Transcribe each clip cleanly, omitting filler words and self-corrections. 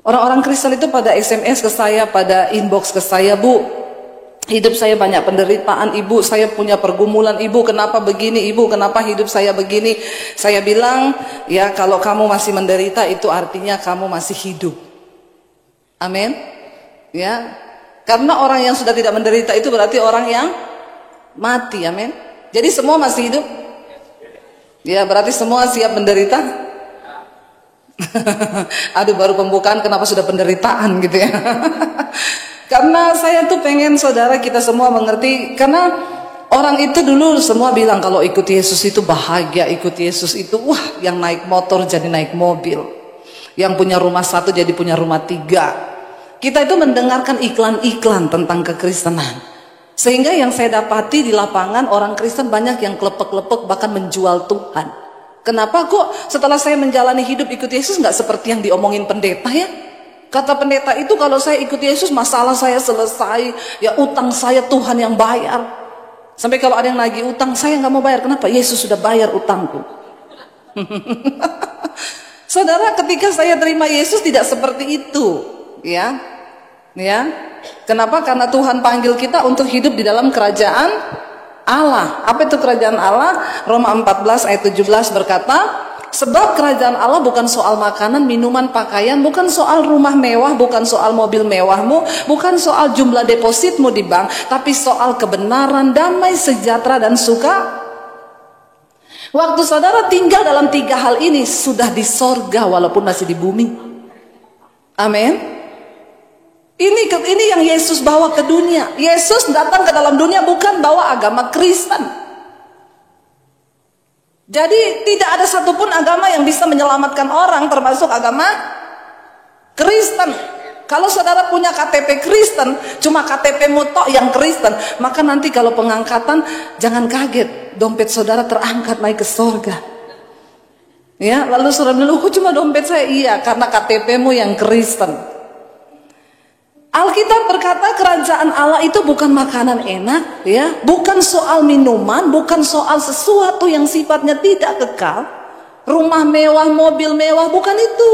Orang-orang Kristen itu pada SMS ke saya, pada inbox ke saya, Bu, hidup saya banyak penderitaan, Ibu, saya punya pergumulan, Ibu, kenapa begini, Ibu, kenapa hidup saya begini? Saya bilang, ya kalau kamu masih menderita itu artinya kamu masih hidup. Amin. Ya. Karena orang yang sudah tidak menderita itu berarti orang yang mati, amin. Jadi semua masih hidup? Ya, berarti semua siap menderita? Aduh, baru pembukaan kenapa sudah penderitaan gitu ya. Karena saya tuh pengen saudara kita semua mengerti, karena orang itu dulu semua bilang kalau ikut Yesus itu bahagia, ikut Yesus itu wah, yang naik motor jadi naik mobil, yang punya rumah satu jadi punya rumah tiga. Kita itu mendengarkan iklan-iklan tentang kekristenan, sehingga yang saya dapati di lapangan orang Kristen banyak yang klepek-klepek bahkan menjual Tuhan. Kenapa kok setelah saya menjalani hidup ikut Yesus nggak seperti yang diomongin pendeta ya? Kata pendeta itu kalau saya ikut Yesus masalah saya selesai, ya utang saya Tuhan yang bayar. Sampai kalau ada yang nagih utang saya nggak mau bayar, kenapa? Yesus sudah bayar utangku. Saudara, ketika saya terima Yesus tidak seperti itu, ya. Kenapa? Karena Tuhan panggil kita untuk hidup di dalam kerajaan Allah. Apa itu kerajaan Allah? Roma 14 ayat 17 berkata, sebab kerajaan Allah bukan soal makanan, minuman, pakaian, bukan soal rumah mewah, bukan soal mobil mewahmu, bukan soal jumlah depositmu di bank, tapi soal kebenaran, damai, sejahtera, dan suka. Waktu saudara tinggal dalam tiga hal ini, sudah di sorga walaupun masih di bumi. Amin. Ini yang Yesus bawa ke dunia. Yesus datang ke dalam dunia bukan bawa agama Kristen. Jadi tidak ada satupun agama yang bisa menyelamatkan orang, termasuk agama Kristen. Kalau saudara punya KTP Kristen, cuma KTP-mu tok yang Kristen, maka nanti kalau pengangkatan jangan kaget, dompet saudara terangkat naik ke surga. Ya, lalu saudara bilang, "Oh, cuma dompet saya." Iya, karena KTP-mu yang Kristen. Alkitab berkata kerajaan Allah itu bukan makanan enak, ya, bukan soal minuman, bukan soal sesuatu yang sifatnya tidak kekal, rumah mewah, mobil mewah, bukan itu.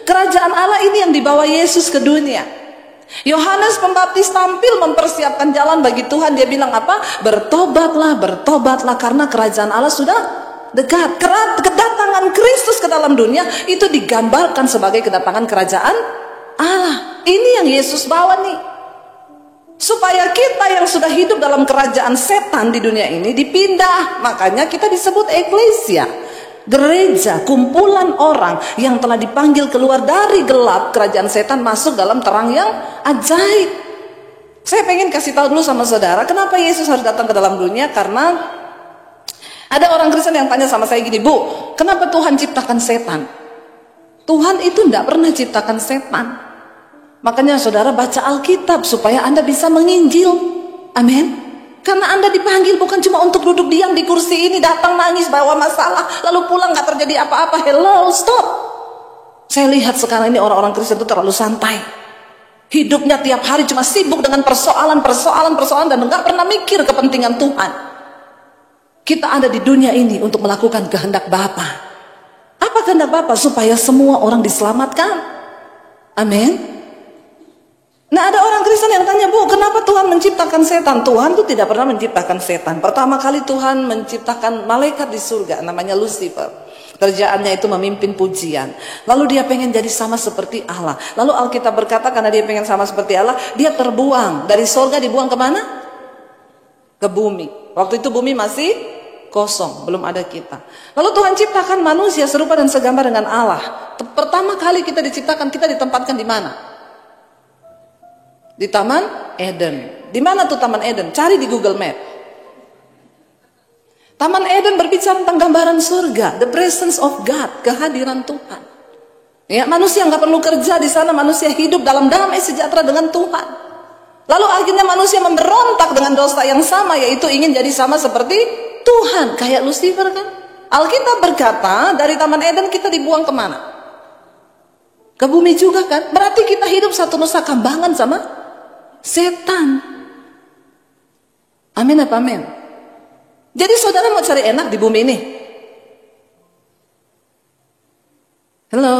Kerajaan Allah ini yang dibawa Yesus ke dunia. Yohanes Pembaptis tampil mempersiapkan jalan bagi Tuhan. Dia bilang apa? Bertobatlah, bertobatlah karena kerajaan Allah sudah dekat. Kedatangan Kristus ke dalam dunia itu digambarkan sebagai kedatangan kerajaan Allah. Ini yang Yesus bawa nih, supaya kita yang sudah hidup dalam kerajaan setan di dunia ini dipindah. Makanya kita disebut eklesia, gereja, kumpulan orang yang telah dipanggil keluar dari gelap kerajaan setan masuk dalam terang yang ajaib. Saya pengen kasih tahu dulu sama saudara, kenapa Yesus harus datang ke dalam dunia. Karena ada orang Kristen yang tanya sama saya gini, "Bu, kenapa Tuhan ciptakan setan?" Tuhan itu tidak pernah ciptakan setan. Makanya saudara baca Alkitab supaya Anda bisa menginjil. Amin. Karena Anda dipanggil bukan cuma untuk duduk diam di kursi ini, datang nangis bawa masalah lalu pulang gak terjadi apa-apa. Hello, stop. Saya lihat sekarang ini orang-orang Kristen itu terlalu santai. Hidupnya tiap hari cuma sibuk dengan persoalan dan gak pernah mikir kepentingan Tuhan. Kita ada di dunia ini untuk melakukan kehendak Bapa. Apa kehendak Bapa? Supaya semua orang diselamatkan. Amin. Nah, ada orang Kristen yang tanya, "Bu, kenapa Tuhan menciptakan setan?" Tuhan itu tidak pernah menciptakan setan. Pertama kali Tuhan menciptakan malaikat di surga, namanya Lucifer. Kerjaannya itu memimpin pujian. Lalu dia pengen jadi sama seperti Allah. Lalu Alkitab berkata karena dia pengen sama seperti Allah, dia terbuang. Dari surga dibuang kemana? Ke bumi. Waktu itu bumi masih kosong, belum ada kita. Lalu Tuhan ciptakan manusia serupa dan segambar dengan Allah. Pertama kali kita diciptakan, kita ditempatkan di mana? Di Taman Eden. Di mana tuh Taman Eden? Cari di Google Map. Taman Eden berbicara tentang gambaran surga, the presence of God, kehadiran Tuhan. Ya, manusia nggak perlu kerja di sana, manusia hidup dalam damai sejahtera dengan Tuhan. Lalu akhirnya manusia memberontak dengan dosa yang sama, yaitu ingin jadi sama seperti Tuhan, kayak Lucifer kan. Alkitab berkata dari Taman Eden kita dibuang kemana? Ke bumi juga kan. Berarti kita hidup satu nusa kambangan sama setan. Amin apa amin? Jadi saudara mau cari enak di bumi ini? Hello?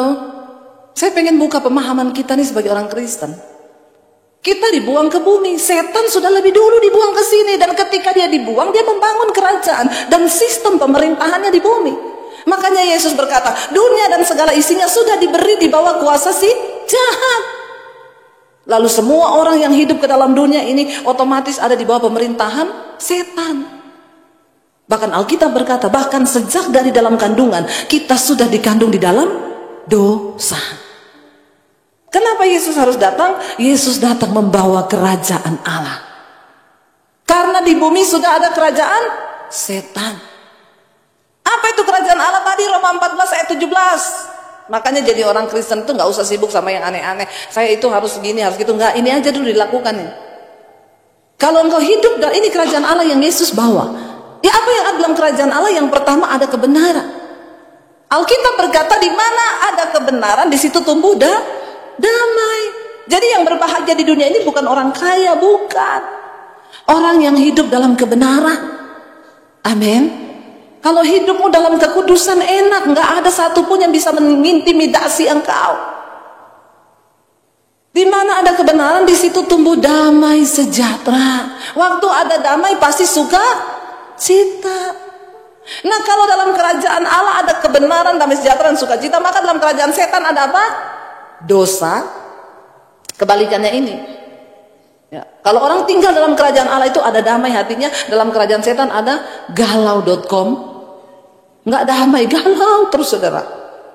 Saya pengen buka pemahaman kita nih sebagai orang Kristen. Kita dibuang ke bumi, setan sudah lebih dulu dibuang ke sini, dan ketika dia dibuang, dia membangun kerajaan dan sistem pemerintahannya di bumi. Makanya Yesus berkata, dunia dan segala isinya sudah diberi di bawah kuasa si jahat. Lalu semua orang yang hidup ke dalam dunia ini otomatis ada di bawah pemerintahan setan. Bahkan Alkitab berkata, bahkan sejak dari dalam kandungan kita sudah dikandung di dalam dosa. Kenapa Yesus harus datang? Yesus datang membawa kerajaan Allah. Karena di bumi sudah ada kerajaan setan. Apa itu kerajaan Allah tadi? Roma 14 ayat 17. Makanya jadi orang Kristen itu nggak usah sibuk sama yang aneh-aneh. Saya itu harus gini, harus gitu. Nggak, ini aja dulu dilakukan. Kalau engkau hidup, dan ini kerajaan Allah yang Yesus bawa. Ya, apa yang ada dalam kerajaan Allah? Yang pertama ada kebenaran. Alkitab berkata, di mana ada kebenaran, di situ tumbuh damai. Jadi yang berbahagia di dunia ini bukan orang kaya, bukan. Orang yang hidup dalam kebenaran. Amin. Kalau hidupmu dalam kekudusan enak, nggak ada satupun yang bisa mengintimidasi engkau. Di mana ada kebenaran, di situ tumbuh damai sejahtera. Waktu ada damai pasti suka cita. Nah, kalau dalam kerajaan Allah ada kebenaran, damai sejahtera, dan sukacita, maka dalam kerajaan setan ada apa? Dosa. Kebalikannya ini. Ya. Kalau orang tinggal dalam kerajaan Allah itu ada damai hatinya, dalam kerajaan setan ada galau.com. Nggak damai, galau terus saudara.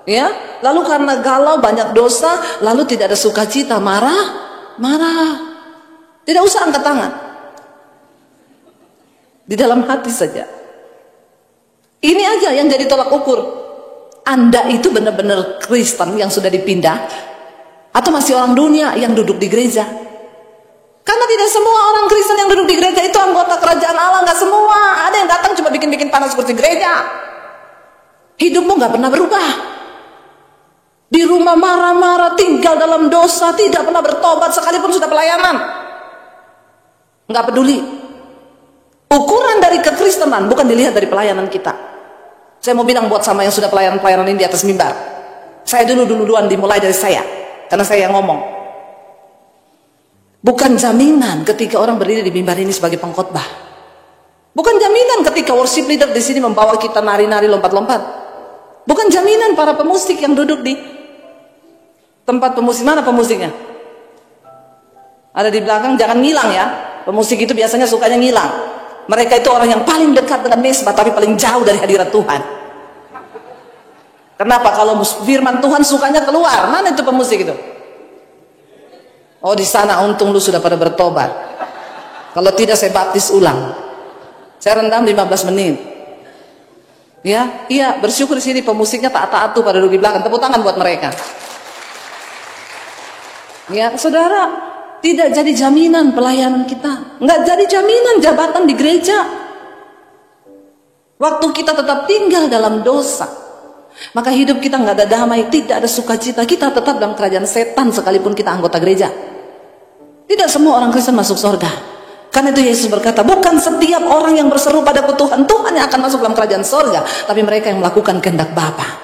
Ya, lalu karena galau banyak dosa, lalu tidak ada sukacita, marah. Tidak usah angkat tangan. Di dalam hati saja. Ini aja yang jadi tolak ukur. Anda itu benar-benar Kristen yang sudah dipindah, atau masih orang dunia yang duduk di gereja? Karena tidak semua orang Kristen yang duduk di gereja itu anggota kerajaan Allah. Nggak semua. Ada yang datang cuma bikin-bikin panas seperti gereja. Hidupmu nggak pernah berubah. Di rumah marah-marah, tinggal dalam dosa, tidak pernah bertobat sekalipun sudah pelayanan. Nggak peduli. Ukuran dari kekristenan bukan dilihat dari pelayanan kita. Saya mau bilang buat sama yang sudah pelayanan ini di atas mimbar. Saya duluan dimulai dari saya. Karena saya yang ngomong. Bukan jaminan ketika orang berdiri di mimbar ini sebagai pengkhotbah. Bukan jaminan ketika worship leader di sini membawa kita nari-nari, lompat-lompat. Bukan jaminan para pemusik yang duduk di tempat pemusik. Mana pemusiknya? Ada di belakang, jangan ngilang ya. Pemusik itu biasanya sukanya ngilang. Mereka itu orang yang paling dekat dengan mesbah, tapi paling jauh dari hadirat Tuhan. Kenapa? Kalau firman Tuhan sukanya keluar. Mana itu pemusik itu? Oh, di sana untung lu sudah pada bertobat. Kalau tidak saya baptis ulang. Saya rendam 15 menit. Ya, iya, bersyukur di sini pemusiknya taat-taat tuh pada duduk di belakang. Tepuk tangan buat mereka. Ya, saudara, tidak jadi jaminan pelayanan kita. Enggak jadi jaminan jabatan di gereja. Waktu kita tetap tinggal dalam dosa, maka hidup kita nggak ada damai, tidak ada sukacita. Kita tetap dalam kerajaan setan sekalipun kita anggota gereja. Tidak semua orang Kristen masuk surga. Karena itu Yesus berkata, bukan setiap orang yang berseru padaku Tuhan, Tuhan yang akan masuk dalam kerajaan surga, tapi mereka yang melakukan kehendak Bapa.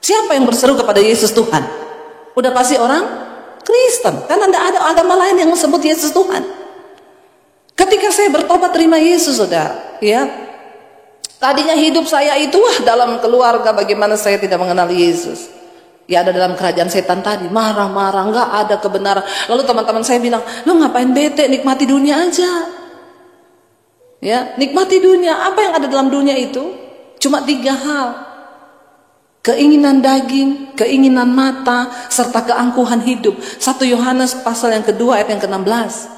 Siapa yang berseru kepada Yesus Tuhan? Udah pasti orang Kristen. Karena tidak ada agama lain yang disebut Yesus Tuhan. Ketika saya bertobat terima Yesus, saudara, ya. Tadinya hidup saya itu dalam keluarga bagaimana saya tidak mengenal Yesus. Ya ada dalam kerajaan setan tadi, marah-marah, nggak ada kebenaran. Lalu teman-teman saya bilang, lu ngapain bete, nikmati dunia aja. Ya, nikmati dunia. Apa yang ada dalam dunia itu? Cuma 3 hal. Keinginan daging, keinginan mata, serta keangkuhan hidup. 1 Yohanes pasal yang kedua ayat yang ke-16.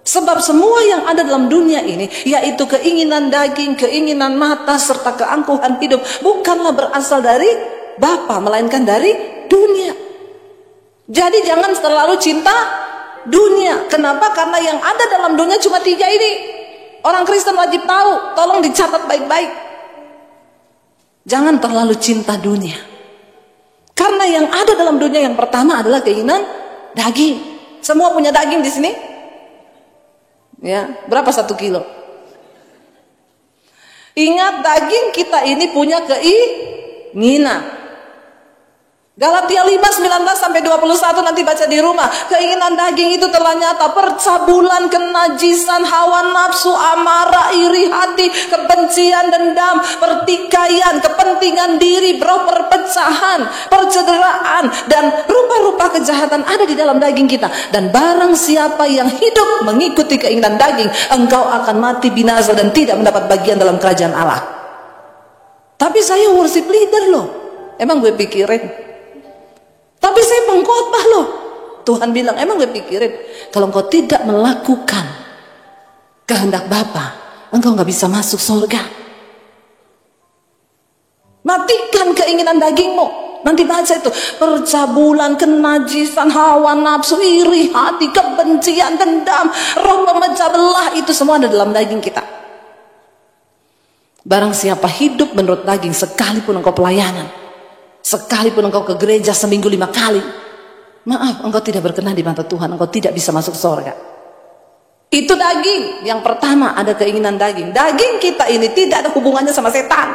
Sebab semua yang ada dalam dunia ini, yaitu keinginan daging, keinginan mata, serta keangkuhan hidup, bukanlah berasal dari Bapa, melainkan dari dunia. Jadi jangan terlalu cinta dunia. Kenapa? Karena yang ada dalam dunia cuma 3 ini. Orang Kristen wajib tahu, tolong dicatat baik-baik. Jangan terlalu cinta dunia. Karena yang ada dalam dunia yang pertama adalah keinginan daging. Semua punya daging di sini? Ya, berapa 1 kilo? Ingat, daging kita ini punya keinginan. Galatia 5:19-21 nanti baca di rumah. Keinginan daging itu telah nyata, percabulan, kenajisan, hawa nafsu, amarah, iri hati, kebencian, dendam, pertikaian, kepentingan diri, perpecahan, percederaan, dan rupa-rupa kejahatan ada di dalam daging kita. Dan barang siapa yang hidup mengikuti keinginan daging, engkau akan mati binasa dan tidak mendapat bagian dalam kerajaan Allah. Tapi saya worship leader loh, emang gue pikirin. Tapi saya pengkhotbah loh. Tuhan bilang, emang gue pikirin, kalau engkau tidak melakukan kehendak Bapa, engkau gak bisa masuk surga. Matikan keinginan dagingmu. Nanti baca itu, percabulan, kenajisan, hawa nafsu, iri hati, kebencian, dendam, roh pemecah belah, itu semua ada dalam daging kita. Barang siapa hidup menurut daging, sekalipun engkau pelayanan, sekalipun engkau ke gereja seminggu 5 kali, maaf, engkau tidak berkenan di mata Tuhan, engkau tidak bisa masuk surga. Itu daging. Yang pertama, ada keinginan daging. Daging kita ini tidak ada hubungannya sama setan.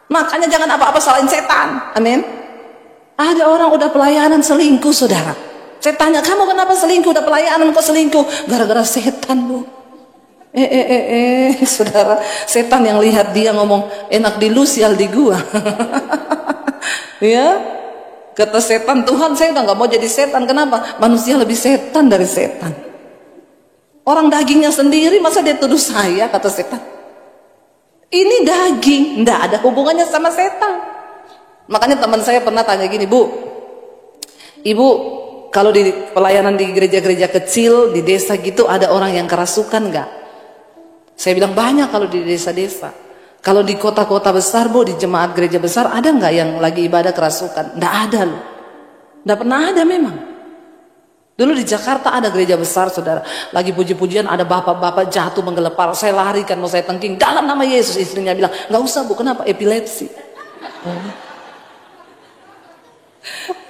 Makanya jangan apa-apa salahin setan. Amin. Ada orang udah pelayanan selingkuh, saudara. Saya tanya, kamu kenapa selingkuh? Udah pelayanan kok selingkuh? Gara-gara setan, Bu. Saudara, setan yang lihat dia ngomong, enak di lu, sial di gua. Ya, kata setan, Tuhan saya udah gak mau jadi setan. Kenapa? Manusia lebih setan dari setan. Orang dagingnya sendiri, masa dia tuduh saya, kata setan. Ini daging, nggak ada hubungannya sama setan. Makanya teman saya pernah tanya gini, Bu, Ibu, kalau di pelayanan di gereja-gereja kecil, di desa gitu, ada orang yang kerasukan nggak? Saya bilang banyak kalau di desa-desa. Kalau di kota-kota besar, Bu, di jemaat gereja besar, ada nggak yang lagi ibadah kerasukan? Nggak ada loh. Nggak pernah ada memang. Dulu di Jakarta ada gereja besar, saudara. Lagi puji-pujian, ada bapak-bapak jatuh menggelepar. Saya lari kan, mau saya tengking. Dalam nama Yesus, istrinya bilang, nggak usah, Bu, kenapa? Epilepsi.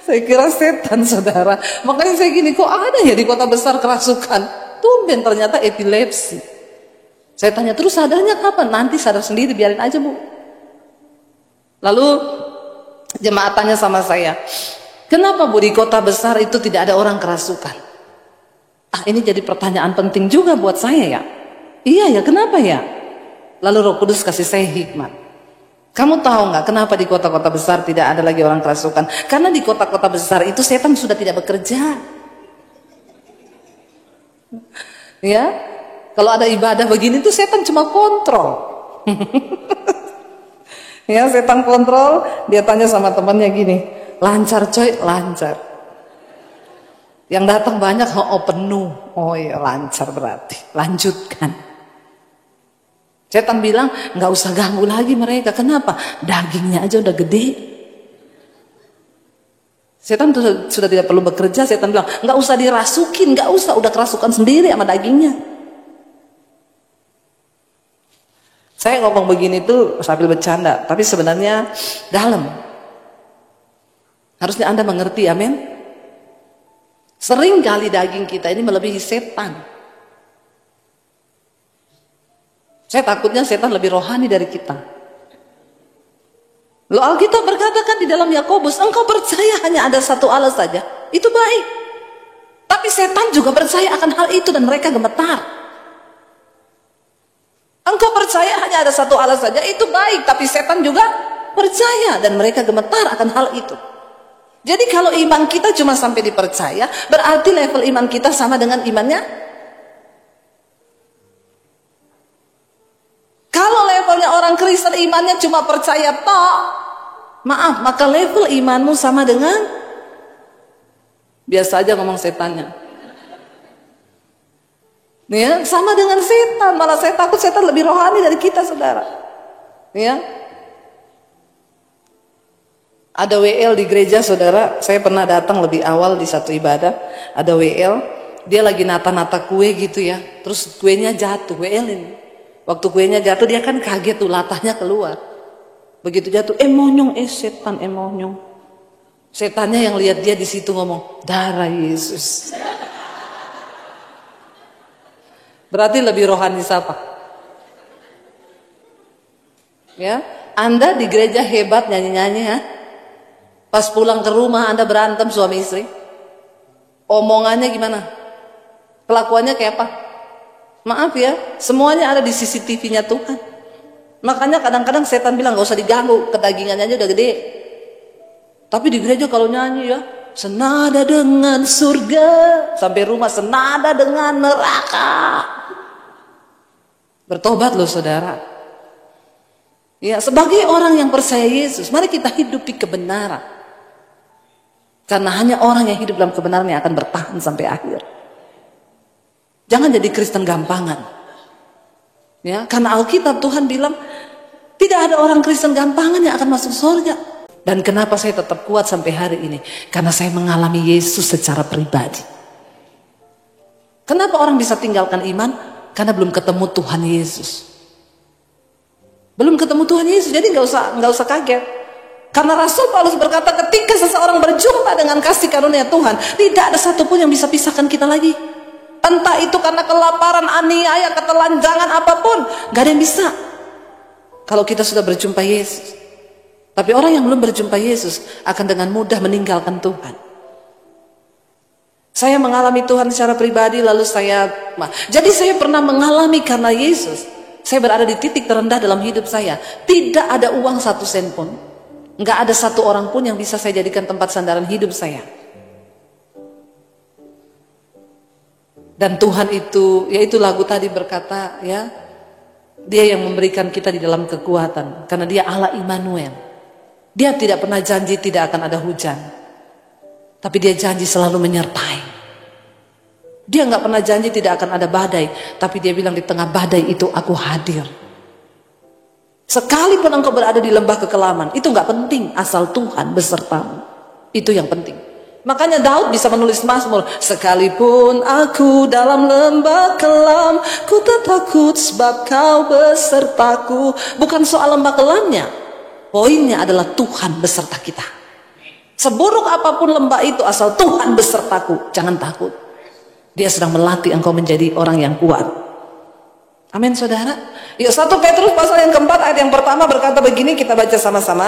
Saya kira setan, saudara. Makanya saya gini, kok ada ya di kota besar kerasukan? Tumben ternyata epilepsi. Saya tanya, terus sadarnya kapan? Nanti sadar sendiri, biarin aja, Bu. Lalu jemaat tanya sama saya, kenapa, Bu, di kota besar itu tidak ada orang kerasukan? Ini jadi pertanyaan penting juga buat saya ya. Iya ya, kenapa ya? Lalu Roh Kudus kasih saya hikmat. Kamu tahu nggak kenapa di kota-kota besar tidak ada lagi orang kerasukan? Karena di kota-kota besar itu setan sudah tidak bekerja. Ya, kalau ada ibadah begini tuh setan cuma kontrol. Ya, setan kontrol. Dia tanya sama temannya gini, lancar coy, lancar. Yang datang banyak, oh penuh. Oh iya, lancar berarti. Lanjutkan. Setan bilang, nggak usah ganggu lagi mereka. Kenapa? Dagingnya aja udah gede. Setan sudah tidak perlu bekerja. Setan bilang, nggak usah dirasukin, nggak usah, udah kerasukan sendiri sama dagingnya. Saya ngomong begini tuh sambil bercanda, tapi sebenarnya dalam. Harusnya Anda mengerti, amin. Sering kali daging kita ini melebihi setan. Saya takutnya setan lebih rohani dari kita. Loh, Alkitab berkatakan di dalam Yakobus, engkau percaya hanya ada satu Allah saja, itu baik. Tapi setan juga percaya akan hal itu dan mereka gemetar. Engkau percaya hanya ada satu Allah saja, itu baik. Tapi setan juga percaya dan mereka gemetar akan hal itu. Jadi kalau iman kita cuma sampai dipercaya, berarti level iman kita sama dengan imannya. Kalau levelnya orang Kristen imannya cuma percaya toh, maaf, maka level imanmu sama dengan biasa aja ngomong setannya. Ya, sama dengan setan. Malah saya takut setan lebih rohani dari kita, saudara. Ya. Ada WL di gereja, saudara. Saya pernah datang lebih awal di satu ibadah. Ada WL, dia lagi nata-nata kue gitu ya. Terus kuenya jatuh, WL ini. Waktu kuenya jatuh dia kan kaget tuh, latahnya keluar. Begitu jatuh, monyong, setan, monyong. Setannya yang lihat dia di situ ngomong, darah Yesus. Berarti lebih rohani siapa? Ya, Anda di gereja hebat nyanyi-nyanyi ya. Pas pulang ke rumah Anda berantem suami istri. Omongannya gimana? Kelakuannya kayak apa? Maaf ya, semuanya ada di CCTV-nya Tuhan. Makanya kadang-kadang setan bilang gak usah diganggu, kedagingannya aja udah gede. Tapi di gereja kalau nyanyi ya, senada dengan surga, sampai rumah senada dengan neraka. Bertobat loh saudara. Ya, sebagai orang yang percaya Yesus, mari kita hidup di kebenaran. Karena hanya orang yang hidup dalam kebenaran yang akan bertahan sampai akhir. Jangan jadi Kristen gampangan. Ya, karena Alkitab Tuhan bilang tidak ada orang Kristen gampangan yang akan masuk surga. Dan kenapa saya tetap kuat sampai hari ini? Karena saya mengalami Yesus secara pribadi. Kenapa orang bisa tinggalkan iman? Karena belum ketemu Tuhan Yesus. Belum ketemu Tuhan Yesus, jadi nggak usah kaget. Karena Rasul Paulus berkata, ketika seseorang berjumpa dengan kasih karunia Tuhan, tidak ada satupun yang bisa pisahkan kita lagi. Entah itu karena kelaparan, aniaya, ketelanjangan apapun, nggak ada yang bisa. Kalau kita sudah berjumpa Yesus. Tapi orang yang belum berjumpa Yesus akan dengan mudah meninggalkan Tuhan. Saya mengalami Tuhan secara pribadi, lalu jadi saya pernah mengalami karena Yesus. Saya berada di titik terendah dalam hidup saya. Tidak ada uang 1 sen pun. Nggak ada satu orang pun yang bisa saya jadikan tempat sandaran hidup saya. Dan Tuhan itu, yaitu lagu tadi berkata, ya, Dia yang memberikan kita di dalam kekuatan. Karena Dia Allah Immanuel. Dia tidak pernah janji tidak akan ada hujan. Tapi Dia janji selalu menyertai. Dia nggak pernah janji tidak akan ada badai. Tapi Dia bilang di tengah badai itu aku hadir. Sekalipun engkau berada di lembah kekelaman, itu nggak penting asal Tuhan besertamu. Itu yang penting. Makanya Daud bisa menulis Mazmur, sekalipun aku dalam lembah kelam, ku tak takut sebab kau besertaku. Bukan soal lembah kelamnya, poinnya adalah Tuhan beserta kita. Seburuk apapun lembah itu, asal Tuhan besertaku, jangan takut. Dia sedang melatih engkau menjadi orang yang kuat. Amin saudara. Yuk 1 Petrus pasal yang keempat ayat yang pertama berkata begini, kita baca sama-sama.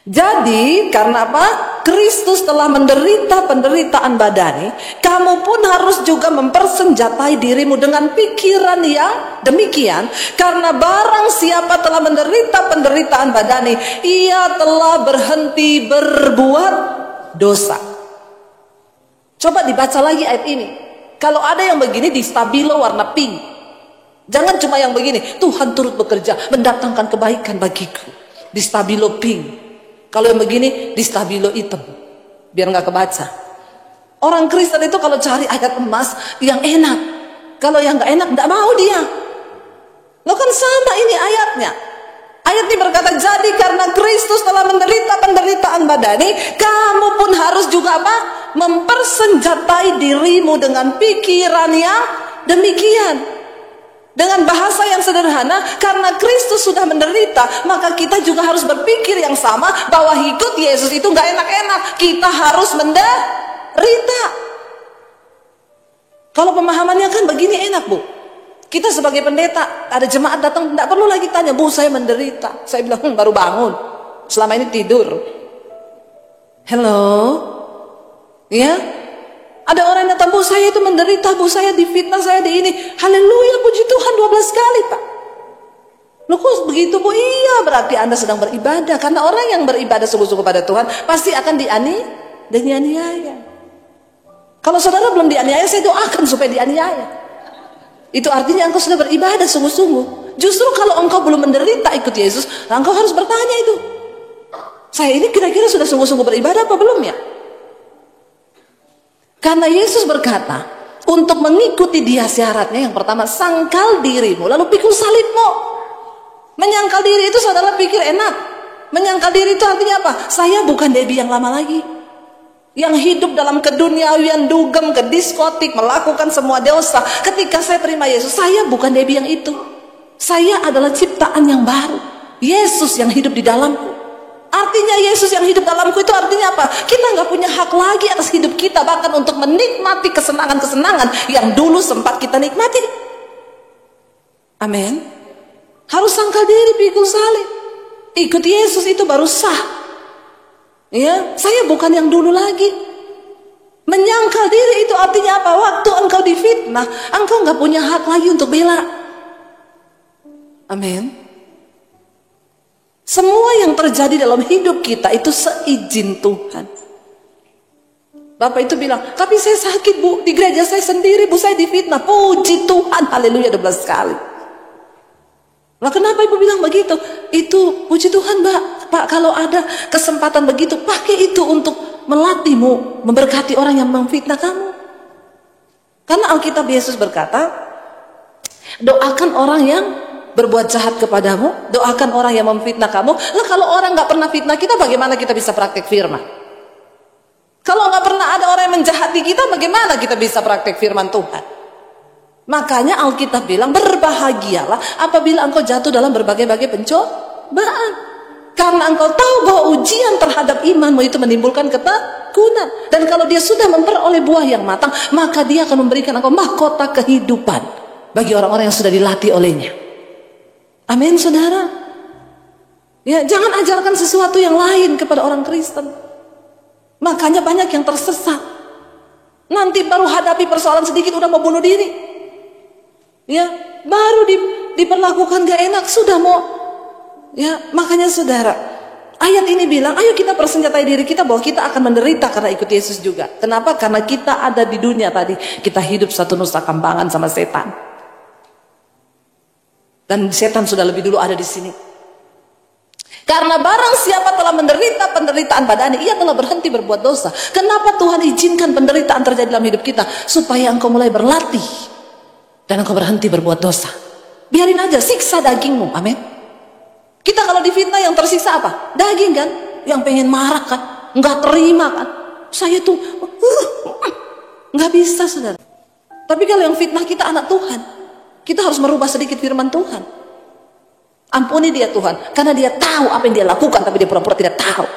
Jadi karena apa? Kristus telah menderita penderitaan badani, kamu pun harus juga mempersenjatai dirimu dengan pikiran yang demikian. Karena barang siapa telah menderita penderitaan badani, ia telah berhenti berbuat dosa. Coba dibaca lagi ayat ini. Kalau ada yang begini di stabilo warna pink, jangan cuma yang begini, Tuhan turut bekerja mendatangkan kebaikan bagiku, di stabilo pink. Kalau yang begini di stabilo hitam, biar nggak kebaca. Orang Kristen itu kalau cari ayat emas yang enak, kalau yang nggak enak nggak mau dia. Lo kan sama ini ayatnya. Ayat ini berkata, jadi karena Kristus telah menderita penderitaan badani, kamu pun harus juga apa? Mempersenjatai dirimu dengan pikiran yang demikian. Dengan bahasa yang sederhana, karena Kristus sudah menderita, maka kita juga harus berpikir yang sama, bahwa ikut Yesus itu nggak enak-enak. Kita harus menderita. Kalau pemahamannya kan begini enak, Bu. Kita sebagai pendeta, ada jemaat datang, tidak perlu lagi tanya, Bu saya menderita. Saya bilang, baru bangun, selama ini tidur. Hello, ya. Ada orang yang datang, Bu saya itu menderita, Bu saya difitnah, saya di ini. Haleluya, puji Tuhan 12 kali Pak. Loh kok begitu Bu? Iya, berarti Anda sedang beribadah. Karena orang yang beribadah sungguh-sungguh pada Tuhan pasti akan dianiaya. Kalau saudara belum dianiaya, saya doakan supaya dianiaya. Itu artinya engkau sudah beribadah sungguh-sungguh. Justru kalau engkau belum menderita ikut Yesus, engkau harus bertanya itu. Saya ini kira-kira sudah sungguh-sungguh beribadah apa belum ya? Karena Yesus berkata, untuk mengikuti Dia syaratnya yang pertama, sangkal dirimu, lalu pikul salibmu. Menyangkal diri itu saudara pikir enak. Menyangkal diri itu artinya apa? Saya bukan Debbie yang lama lagi, yang hidup dalam keduniawian, dugem, ke diskotik, melakukan semua dosa. Ketika saya terima Yesus, saya bukan Debbie yang itu. Saya adalah ciptaan yang baru. Yesus yang hidup di dalamku. Artinya Yesus yang hidup dalamku itu artinya apa? Kita nggak punya hak lagi atas hidup kita, bahkan untuk menikmati kesenangan-kesenangan yang dulu sempat kita nikmati. Amin. Harus sangkal diri, pikul salib. Ikut Yesus itu baru sah. Ya, saya bukan yang dulu lagi. Menyangkal diri itu artinya apa? Waktu engkau difitnah, engkau nggak punya hak lagi untuk bela. Amin. Semua yang terjadi dalam hidup kita itu seizin Tuhan. Bapak itu bilang, tapi saya sakit bu, di gereja saya sendiri bu, saya difitnah. Puji Tuhan, haleluya 12 kali. Nah kenapa ibu bilang begitu? Itu puji Tuhan Pak, kalau ada kesempatan begitu, pakai itu untuk melatihmu, memberkati orang yang memfitnah kamu. Karena Alkitab Yesus berkata, doakan orang yang berbuat jahat kepadamu, doakan orang yang memfitnah kamu. Lah kalau orang nggak pernah fitnah kita, bagaimana kita bisa praktek firman? Kalau nggak pernah ada orang yang menjahati kita, bagaimana kita bisa praktek firman Tuhan? Makanya Alkitab bilang, berbahagialah apabila engkau jatuh dalam berbagai-bagai pencobaan. Karena engkau tahu bahwa ujian terhadap imanmu itu menimbulkan ketekunan. Dan kalau dia sudah memperoleh buah yang matang, maka dia akan memberikan engkau mahkota kehidupan bagi orang-orang yang sudah dilatih olehnya. Amin, saudara. Ya, jangan ajarkan sesuatu yang lain kepada orang Kristen. Makanya banyak yang tersesat. Nanti baru hadapi persoalan sedikit udah mau bunuh diri. Ya, baru diperlakukan gak enak sudah mau. Ya, makanya saudara, ayat ini bilang, ayo kita persenjatai diri kita bahwa kita akan menderita karena ikut Yesus juga. Kenapa? Karena kita ada di dunia tadi, kita hidup satu nusa kambangan sama setan. Dan setan sudah lebih dulu ada di sini. Karena barang siapa telah menderita penderitaan badani, ia telah berhenti berbuat dosa. Kenapa Tuhan izinkan penderitaan terjadi dalam hidup kita? Supaya engkau mulai berlatih dan engkau berhenti berbuat dosa. Biarin aja, siksa dagingmu. Amin. Kita kalau difitnah yang tersiksa apa? Daging kan? Yang pengen marah kan? Nggak terima kan? Saya tuh nggak bisa, saudara. Tapi kalau yang fitnah kita anak Tuhan, kita harus merubah sedikit firman Tuhan. Ampuni dia Tuhan, karena dia tahu apa yang dia lakukan, tapi dia pura-pura tidak tahu.